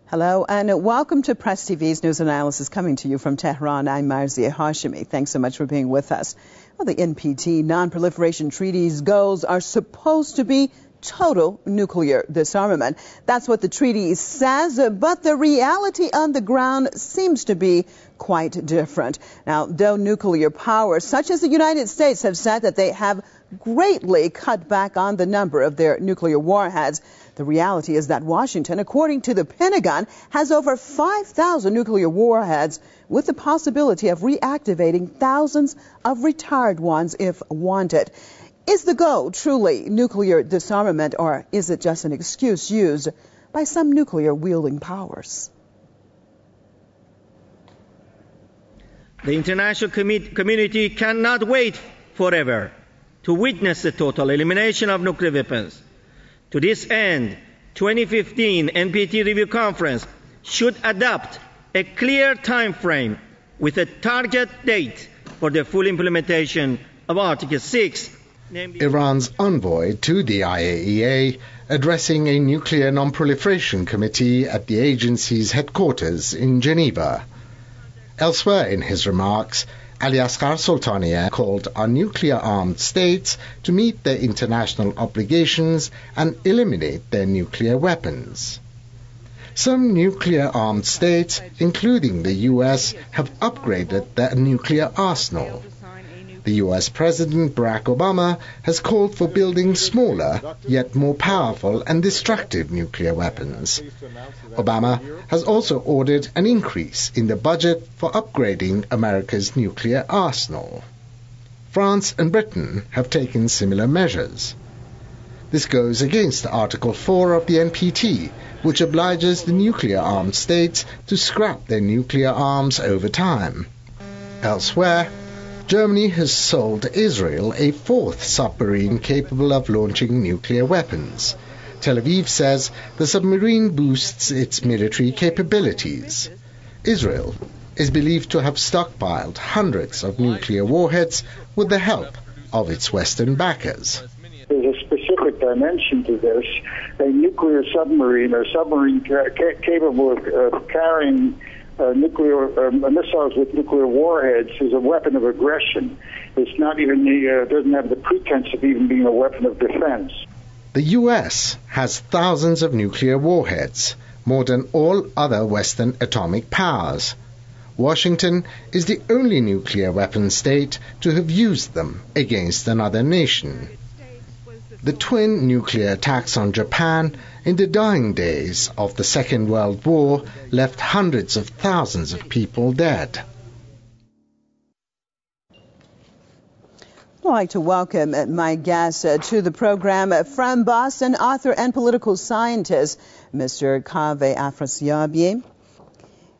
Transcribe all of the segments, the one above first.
Hello and welcome to Press TV's News Analysis coming to you from Tehran. I'm Marzia Hashemi. Thanks so much for being with us. Well, the NPT Non-Proliferation Treaty's goals are supposed to be total nuclear disarmament. That's what the treaty says, but the reality on the ground seems to be quite different. Now, though nuclear powers such as the United States have said that they have greatly cut back on the number of their nuclear warheads, the reality is that Washington, according to the Pentagon, has over 5,000 nuclear warheads with the possibility of reactivating thousands of retired ones if wanted. Is the goal truly nuclear disarmament, or is it just an excuse used by some nuclear-wielding powers? The international community cannot wait forever to witness the total elimination of nuclear weapons. To this end, 2015 NPT Review Conference should adopt a clear time frame with a target date for the full implementation of Article 6. Iran's envoy to the IAEA addressing a nuclear non-proliferation committee at the agency's headquarters in Geneva. Elsewhere in his remarks, Ali-Asghar Soltanieh called on nuclear-armed states to meet their international obligations and eliminate their nuclear weapons. Some nuclear-armed states, including the U.S., have upgraded their nuclear arsenal. The U.S. President Barack Obama has called for building smaller, yet more powerful and destructive nuclear weapons. Obama has also ordered an increase in the budget for upgrading America's nuclear arsenal. France and Britain have taken similar measures. This goes against Article 4 of the NPT, which obliges the nuclear-armed states to scrap their nuclear arms over time. Elsewhere, Germany has sold Israel a fourth submarine capable of launching nuclear weapons. Tel Aviv says the submarine boosts its military capabilities. Israel is believed to have stockpiled hundreds of nuclear warheads with the help of its Western backers. There's a specific dimension to this. A nuclear submarine or submarine capable of carrying nuclear missiles with nuclear warheads is a weapon of aggression. It's not even doesn't have the pretense of even being a weapon of defense. The U.S. has thousands of nuclear warheads, more than all other Western atomic powers. Washington is the only nuclear weapon state to have used them against another nation. The twin nuclear attacks on Japan in the dying days of the Second World War left hundreds of thousands of people dead. I'd like to welcome my guest to the program from Boston, author and political scientist, Mr. Kaveh Afrasiabi,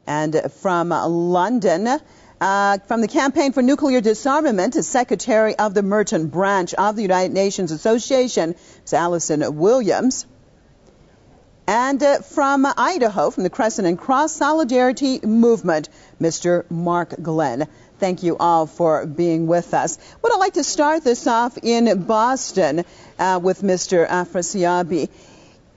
and from London, from the Campaign for Nuclear Disarmament, Secretary of the Merchant Branch of the United Nations Association, Ms. Allison Williams. And from Idaho, from the Crescent and Cross Solidarity Movement, Mr. Mark Glenn. Thank you all for being with us. Would I like to start this off in Boston with Mr. Afrasiabi.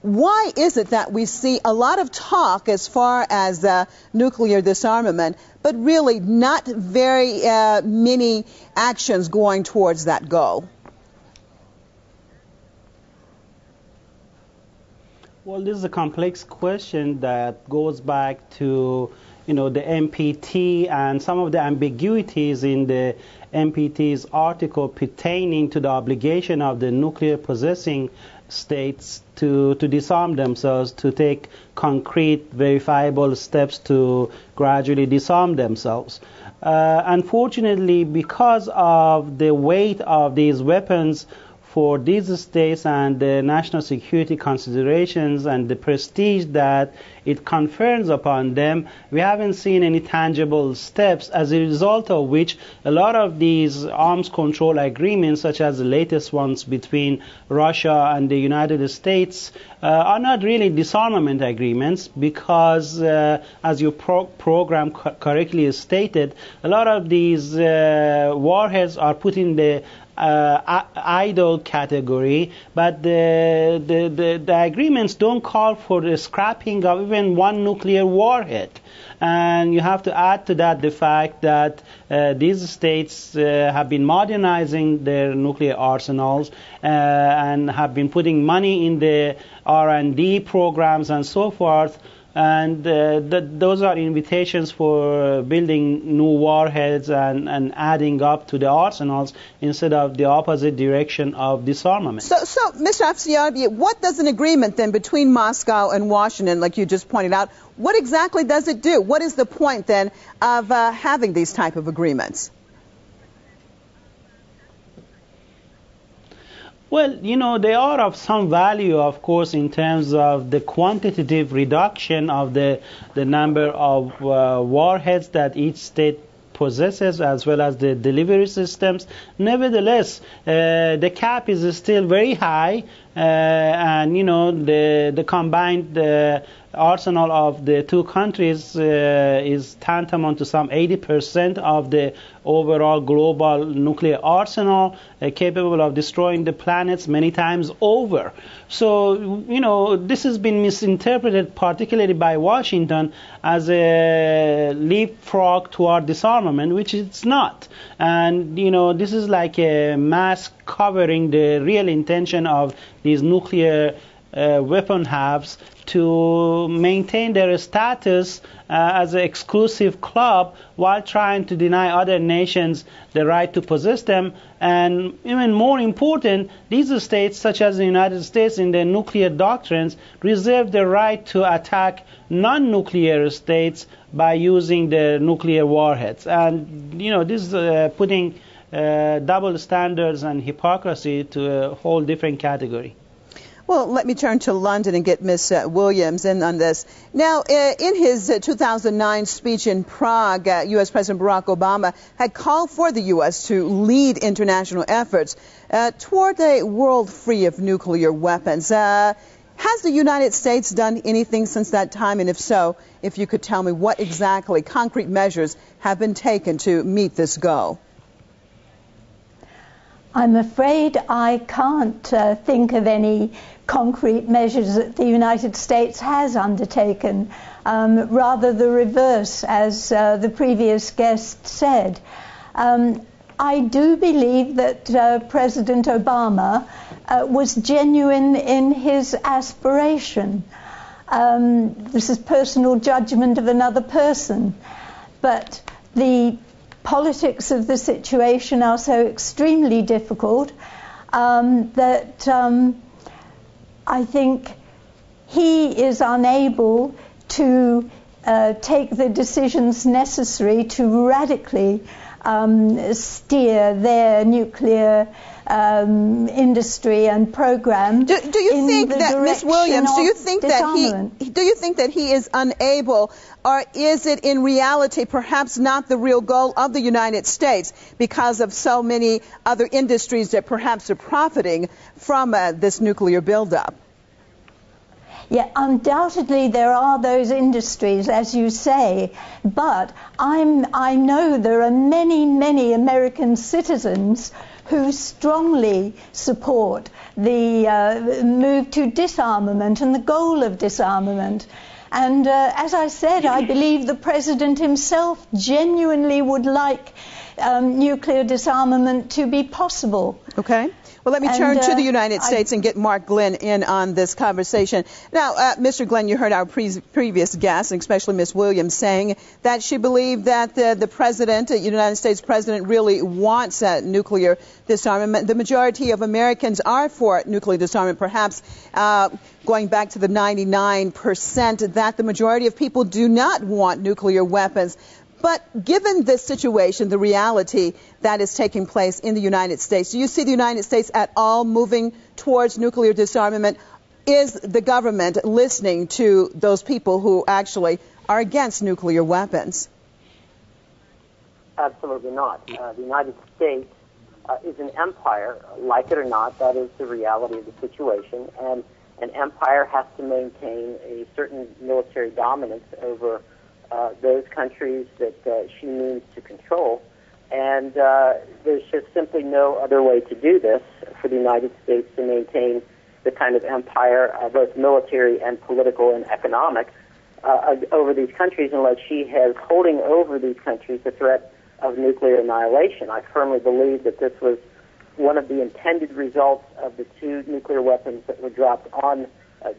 Why is it that we see a lot of talk as far as nuclear disarmament, but really not very many actions going towards that goal? Well, this is a complex question that goes back to, the NPT and some of the ambiguities in the NPT's article pertaining to the obligation of the nuclear possessing states to disarm themselves, to take concrete, verifiable steps to gradually disarm themselves. Unfortunately, because of the weight of these weapons for these states and the national security considerations and the prestige that it confers upon them, we haven't seen any tangible steps, as a result of which a lot of these arms control agreements, such as the latest ones between Russia and the United States, are not really disarmament agreements because, as your program correctly stated, a lot of these warheads are put in the idle category, but the agreements don't call for the scrapping of even one nuclear warhead. And you have to add to that the fact that these states have been modernizing their nuclear arsenals and have been putting money in the R&D programs and so forth. And those are invitations for building new warheads and adding up to the arsenals instead of the opposite direction of disarmament. So Mr. Afsyabi, what does an agreement then between Moscow and Washington, like you just pointed out, what exactly does it do? What is the point then of having these type of agreements? Well, they are of some value, of course, in terms of the quantitative reduction of the number of warheads that each state possesses, as well as the delivery systems. Nevertheless, the cap is still very high, and the combined arsenal of the two countries is tantamount to some 80% of the overall global nuclear arsenal, capable of destroying the planets many times over. So, this has been misinterpreted, particularly by Washington, as a leapfrog toward disarmament, which it's not. And, this is like a mask covering the real intention of these nuclear weapon halves to maintain their status as an exclusive club while trying to deny other nations the right to possess them. And even more important, these states, such as the United States in their nuclear doctrines, reserve the right to attack non-nuclear states by using the nuclear warheads. And, this is putting double standards and hypocrisy to a whole different category. Well, let me turn to London and get Ms. Williams in on this. Now, in his 2009 speech in Prague, U.S. President Barack Obama had called for the U.S. to lead international efforts toward a world free of nuclear weapons. Has the United States done anything since that time? And if so, if you could tell me what exactly concrete measures have been taken to meet this goal. I'm afraid I can't think of any concrete measures that the United States has undertaken, rather the reverse, as the previous guest said. I do believe that President Obama was genuine in his aspiration. This is personal judgment of another person, but the politics of the situation are so extremely difficult that I think he is unable to take the decisions necessary to radically steer their nuclear industry and program. Do you think that, Ms. Williams, do you think that he is unable, or is it in reality perhaps not the real goal of the United States because of so many other industries that perhaps are profiting from this nuclear buildup? Yeah, undoubtedly there are those industries, as you say, but I know there are many, many American citizens who strongly support the move to disarmament and the goal of disarmament. And as I said, I believe the President himself genuinely would like nuclear disarmament to be possible. Okay. Well, let me turn to the United States and get Mark Glenn in on this conversation. Now, Mr. Glenn, you heard our previous guest, and especially Ms. Williams, saying that she believed that the president, the United States president, really wants nuclear disarmament. The majority of Americans are for nuclear disarmament, perhaps going back to the 99% that the majority of people do not want nuclear weapons. But given this situation, the reality that is taking place in the United States, do you see the United States at all moving towards nuclear disarmament? Is the government listening to those people who actually are against nuclear weapons? Absolutely not. The United States is an empire, like it or not. That is the reality of the situation. And an empire has to maintain a certain military dominance over those countries that she means to control. And there's just simply no other way to do this for the United States to maintain the kind of empire, both military and political and economic, over these countries unless she has holding over these countries the threat of nuclear annihilation. I firmly believe that this was one of the intended results of the 2 nuclear weapons that were dropped on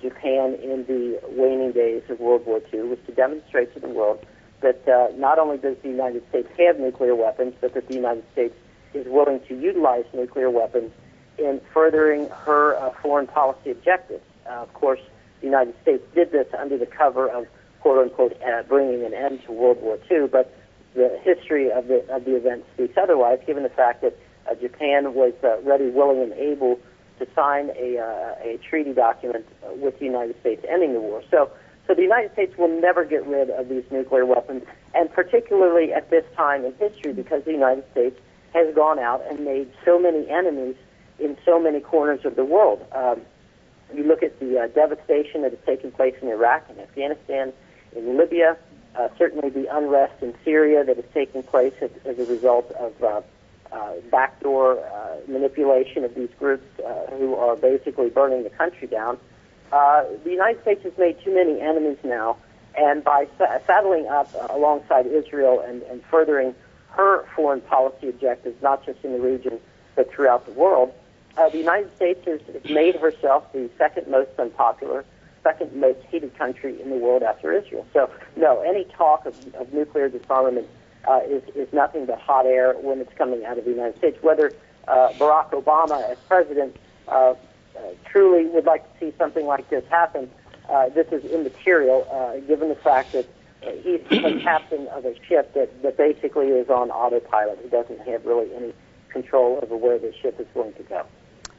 Japan in the waning days of World War II, was to demonstrate to the world that not only does the United States have nuclear weapons, but that the United States is willing to utilize nuclear weapons in furthering her foreign policy objectives. Of course, the United States did this under the cover of, quote-unquote, bringing an end to World War II, but the history of the event speaks otherwise, given the fact that Japan was ready, willing, and able to sign a treaty document with the United States ending the war. So the United States will never get rid of these nuclear weapons, and particularly at this time in history, because the United States has gone out and made so many enemies in so many corners of the world. You look at the devastation that has taken place in Iraq and Afghanistan, in Libya, certainly the unrest in Syria that is taking place as a result of backdoor manipulation of these groups who are basically burning the country down. The United States has made too many enemies now, and by saddling up alongside Israel and furthering her foreign policy objectives, not just in the region but throughout the world, the United States has made herself the second most unpopular, second most hated country in the world after Israel. So, no, any talk of nuclear disarmament is nothing but hot air when it's coming out of the United States. Whether Barack Obama, as president, truly would like to see something like this happen, this is immaterial, given the fact that he's the captain of a ship that basically is on autopilot. He doesn't have really any control over where the ship is going to go.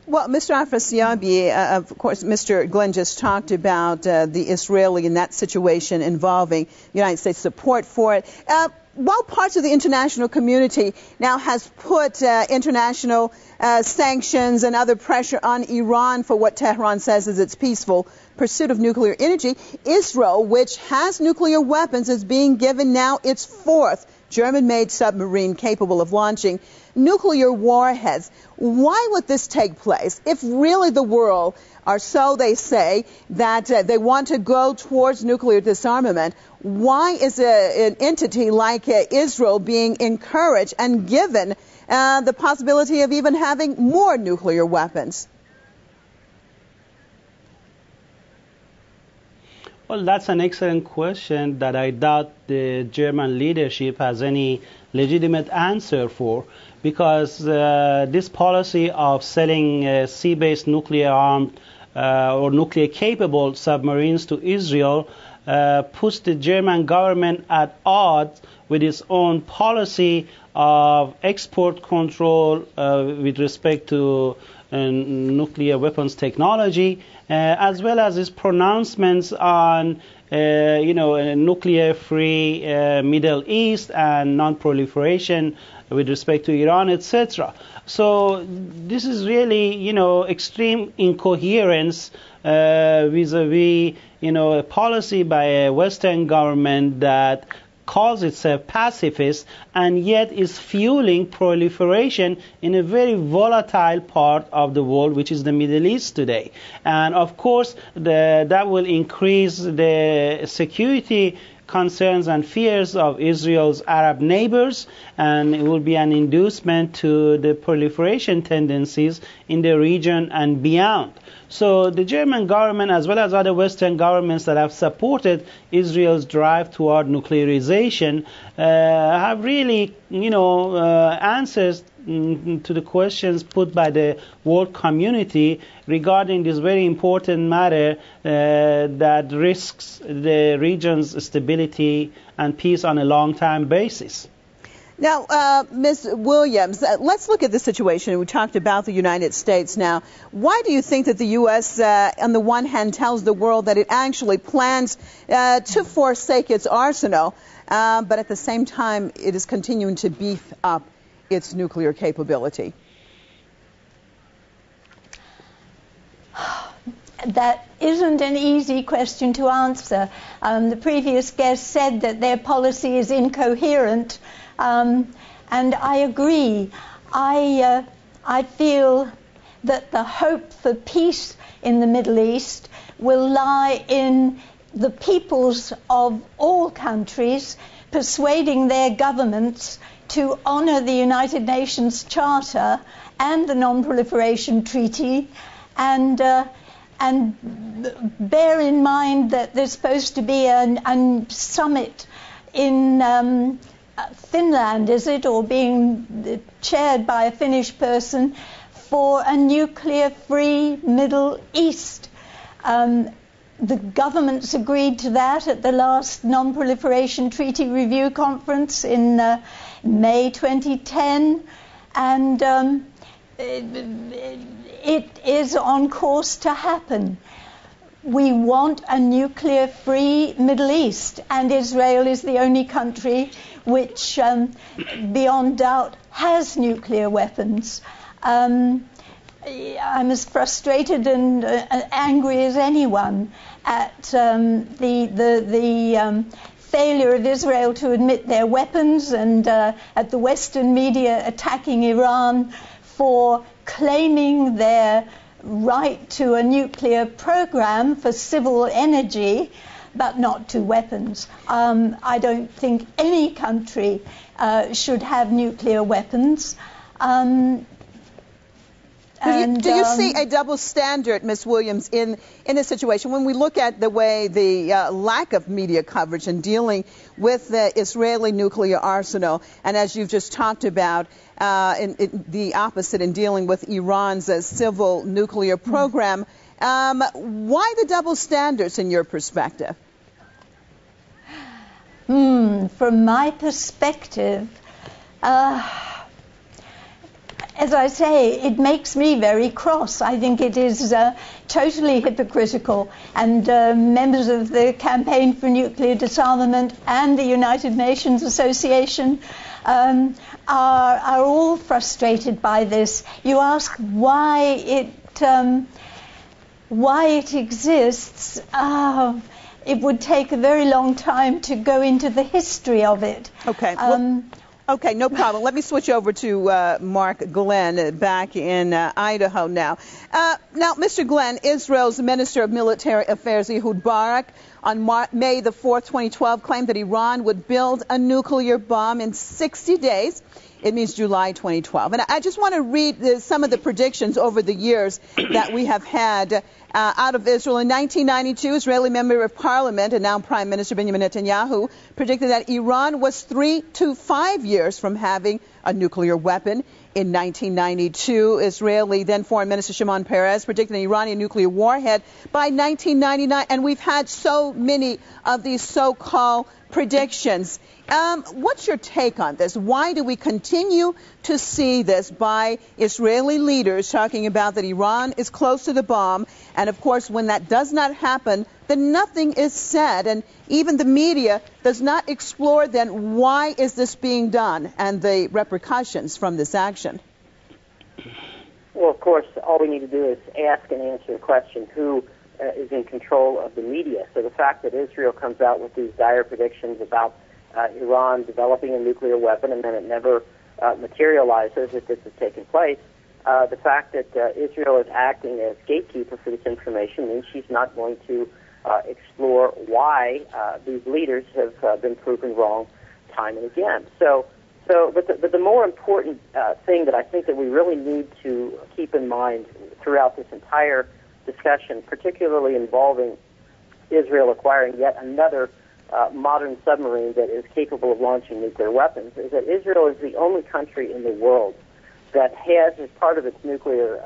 Well, Mr. Afrasiabi, of course, Mr. Glenn just talked about the Israeli and that situation involving United States support for it. While parts of the international community now has put international sanctions and other pressure on Iran for what Tehran says is its peaceful pursuit of nuclear energy, Israel, which has nuclear weapons, is being given now its 4th German-made submarine capable of launching nuclear warheads. Why would this take place if really the world are, so they say, that they want to go towards nuclear disarmament? Why is an entity like Israel being encouraged and given the possibility of even having more nuclear weapons? Well, that's an excellent question that I doubt the German leadership has any legitimate answer for, because this policy of selling sea-based nuclear-armed or nuclear-capable submarines to Israel puts the German government at odds with its own policy of export control with respect to nuclear weapons technology, as well as its pronouncements on nuclear-free Middle East and non-proliferation with respect to Iran, etc. So this is really, extreme incoherence vis-a-vis, a policy by a Western government that calls itself pacifist and yet is fueling proliferation in a very volatile part of the world, which is the Middle East today. And of course, that will increase the security concerns and fears of Israel's Arab neighbors, and it will be an inducement to the proliferation tendencies in the region and beyond. So the German government, as well as other Western governments that have supported Israel's drive toward nuclearization, have really, answers to the questions put by the world community regarding this very important matter that risks the region's stability and peace on a long-term basis. Now, Ms. Williams, let's look at the situation. We talked about the United States now. Why do you think that the U.S., on the one hand, tells the world that it actually plans to forsake its arsenal, but at the same time it is continuing to beef up its nuclear capability? That isn't an easy question to answer. The previous guest said that their policy is incoherent, and And I agree. I feel that the hope for peace in the Middle East will lie in the peoples of all countries persuading their governments to honor the United Nations Charter and the Non-Proliferation Treaty, and bear in mind that there's supposed to be a summit in Finland, is it, or being chaired by a Finnish person, for a nuclear-free Middle East. The governments agreed to that at the last Non-Proliferation Treaty Review Conference in May 2010, and it is on course to happen. We want a nuclear-free Middle East, and Israel is the only country which, beyond doubt, has nuclear weapons. I'm as frustrated and angry as anyone at the failure of Israel to admit their weapons, and at the Western media attacking Iran for claiming their right to a nuclear program for civil energy, but not to weapons. I don't think any country should have nuclear weapons. Do you see a double standard, Ms. Williams, in this situation? When we look at the way the lack of media coverage in dealing with the Israeli nuclear arsenal, and as you've just talked about, the opposite in dealing with Iran's civil nuclear program, why the double standards in your perspective? From my perspective, as I say, it makes me very cross. I think it is totally hypocritical, and members of the Campaign for Nuclear Disarmament and the United Nations Association are all frustrated by this. You ask why it exists. It would take a very long time to go into the history of it. Okay. Okay, no problem. Let me switch over to Mark Glenn back in Idaho now. Now, Mr. Glenn, Israel's Minister of Military Affairs, Ehud Barak, on May the 4th, 2012, claimed that Iran would build a nuclear bomb in 60 days. It means July 2012. And I just want to read some of the predictions over the years that we have had out of Israel. In 1992, Israeli Member of Parliament and now Prime Minister Benjamin Netanyahu predicted that Iran was 3 to 5 years from having a nuclear weapon. In 1992, Israeli then Foreign Minister Shimon Peres predicted an Iranian nuclear warhead by 1999. And we've had so many of these so-called predictions. What's your take on this? Why do we continue to see this by Israeli leaders talking about that Iran is close to the bomb? And, of course, when that does not happen, then nothing is said. And even the media does not explore then why is this being done and the repercussions from this action. Well, of course, all we need to do is ask and answer the question, who is in control of the media? So the fact that Israel comes out with these dire predictions about Iran developing a nuclear weapon and then it never materializes if this has taken place, the fact that Israel is acting as gatekeeper for this information means she's not going to explore why these leaders have been proven wrong time and again. But the more important thing that I think that we really need to keep in mind throughout this entire discussion, particularly involving Israel acquiring yet another modern submarine that is capable of launching nuclear weapons, is that Israel is the only country in the world that has, as part of its nuclear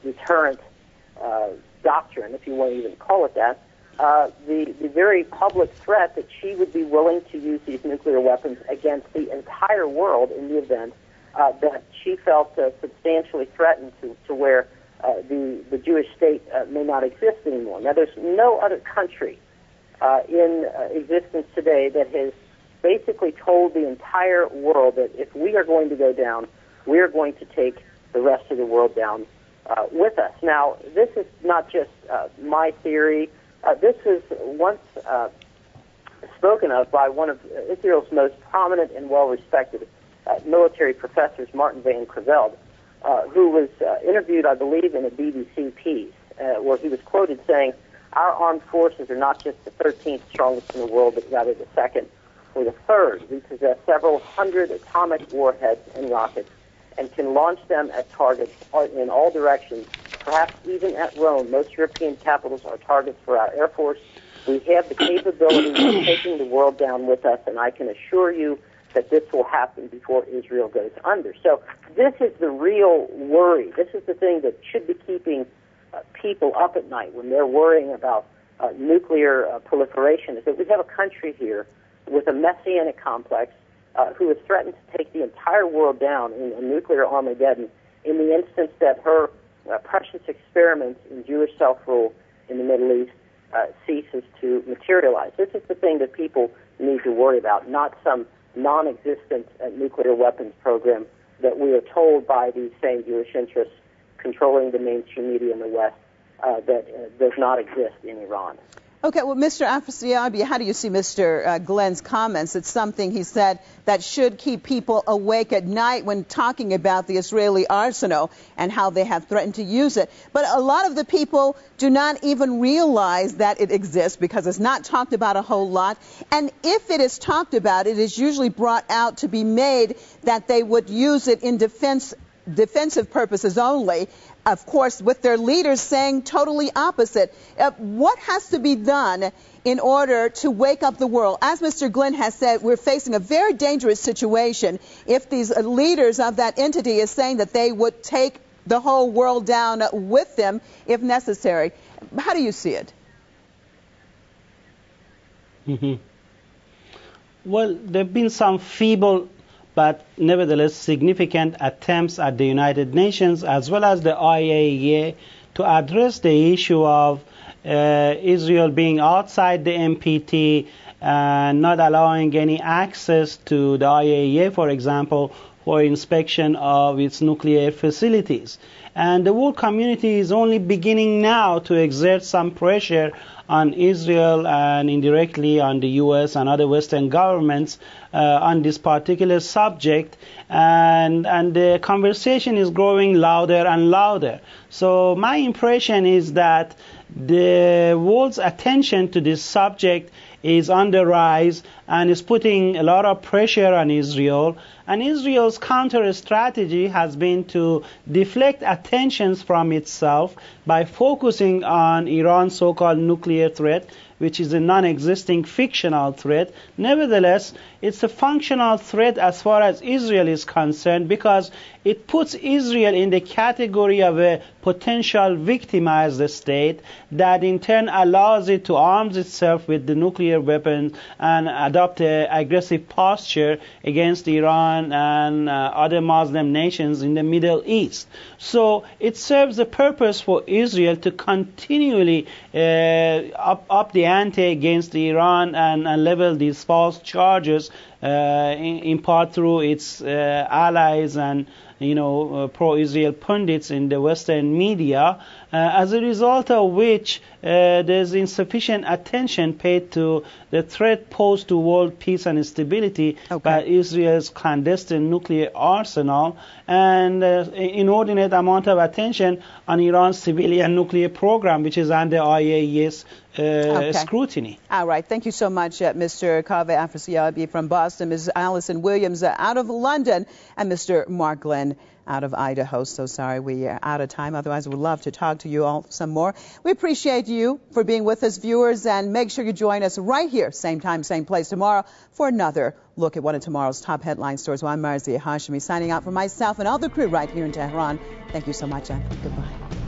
deterrent doctrine, if you want to even call it that, the very public threat that she would be willing to use these nuclear weapons against the entire world in the event that she felt substantially threatened to where the Jewish state may not exist anymore. Now, there's no other country in existence today that has basically told the entire world that if we are going to go down, we are going to take the rest of the world down with us. Now, this is not just my theory. This was once spoken of by one of Israel's most prominent and well-respected military professors, Martin van Creveld, who was interviewed, I believe, in a BBC piece, where he was quoted saying, "Our armed forces are not just the 13th strongest in the world, but rather the second or the third. We possess several hundred atomic warheads and rockets and can launch them at targets in all directions, perhaps even at Rome. Most European capitals are targets for our Air Force. We have the capability of taking the world down with us, and I can assure you that this will happen before Israel goes under." So this is the real worry. This is the thing that should be keeping people up at night when they're worrying about nuclear proliferation, is that we have a country here with a messianic complex who has threatened to take the entire world down in a nuclear Armageddon in the instance that her precious experiments in Jewish self-rule in the Middle East ceases to materialize. This is the thing that people need to worry about, not some non-existent nuclear weapons program that we are told by these same Jewish interests controlling the mainstream media in the West that does not exist in Iran. Okay, well, Mr. Afrasiabi, how do you see Mr. Glenn's comments? It's something he said that should keep people awake at night when talking about the Israeli arsenal and how they have threatened to use it. But a lot of the people do not even realize that it exists because it's not talked about a whole lot. And if it is talked about, it is usually brought out to be made that they would use it in defensive purposes only, of course, with their leaders saying totally opposite. What has to be done in order to wake up the world? As Mr. Glenn has said, we're facing a very dangerous situation if these leaders of that entity is saying that they would take the whole world down with them if necessary. How do you see it? Well, there have been some feeble but nevertheless significant attempts at the United Nations as well as the IAEA to address the issue of Israel being outside the NPT and not allowing any access to the IAEA, for example, for inspection of its nuclear facilities. And the world community is only beginning now to exert some pressure on Israel and indirectly on the U.S. and other Western governments on this particular subject, and the conversation is growing louder and louder. So my impression is that the world's attention to this subject is on the rise and is putting a lot of pressure on Israel. And Israel's counter strategy has been to deflect attentions from itself by focusing on Iran's so-called nuclear threat, which is a non-existing fictional threat. Nevertheless, it's a functional threat as far as Israel is concerned because it puts Israel in the category of a potential victimized state that in turn allows it to arm itself with the nuclear weapons and adopt an aggressive posture against Iran and other Muslim nations in the Middle East. So it serves a purpose for Israel to continually up the ante against Iran and level these false charges in part through its allies and pro-Israel pundits in the Western media, as a result of which there's insufficient attention paid to the threat posed to world peace and stability by Israel's clandestine nuclear arsenal and inordinate amount of attention on Iran's civilian nuclear program, which is under IAEA's scrutiny. All right. Thank you so much, Mr. Kaveh Afrasiabi from Boston, Ms. Allison Williams out of London, and Mr. Mark Glenn out of Idaho. So sorry we are out of time. Otherwise, we would love to talk to you all some more. We appreciate you for being with us, viewers, and make sure you join us right here, same time, same place tomorrow for another look at one of tomorrow's top headline stories. Well, I'm Marzia Hashemi signing out for myself and all the crew right here in Tehran. Thank you so much, and goodbye.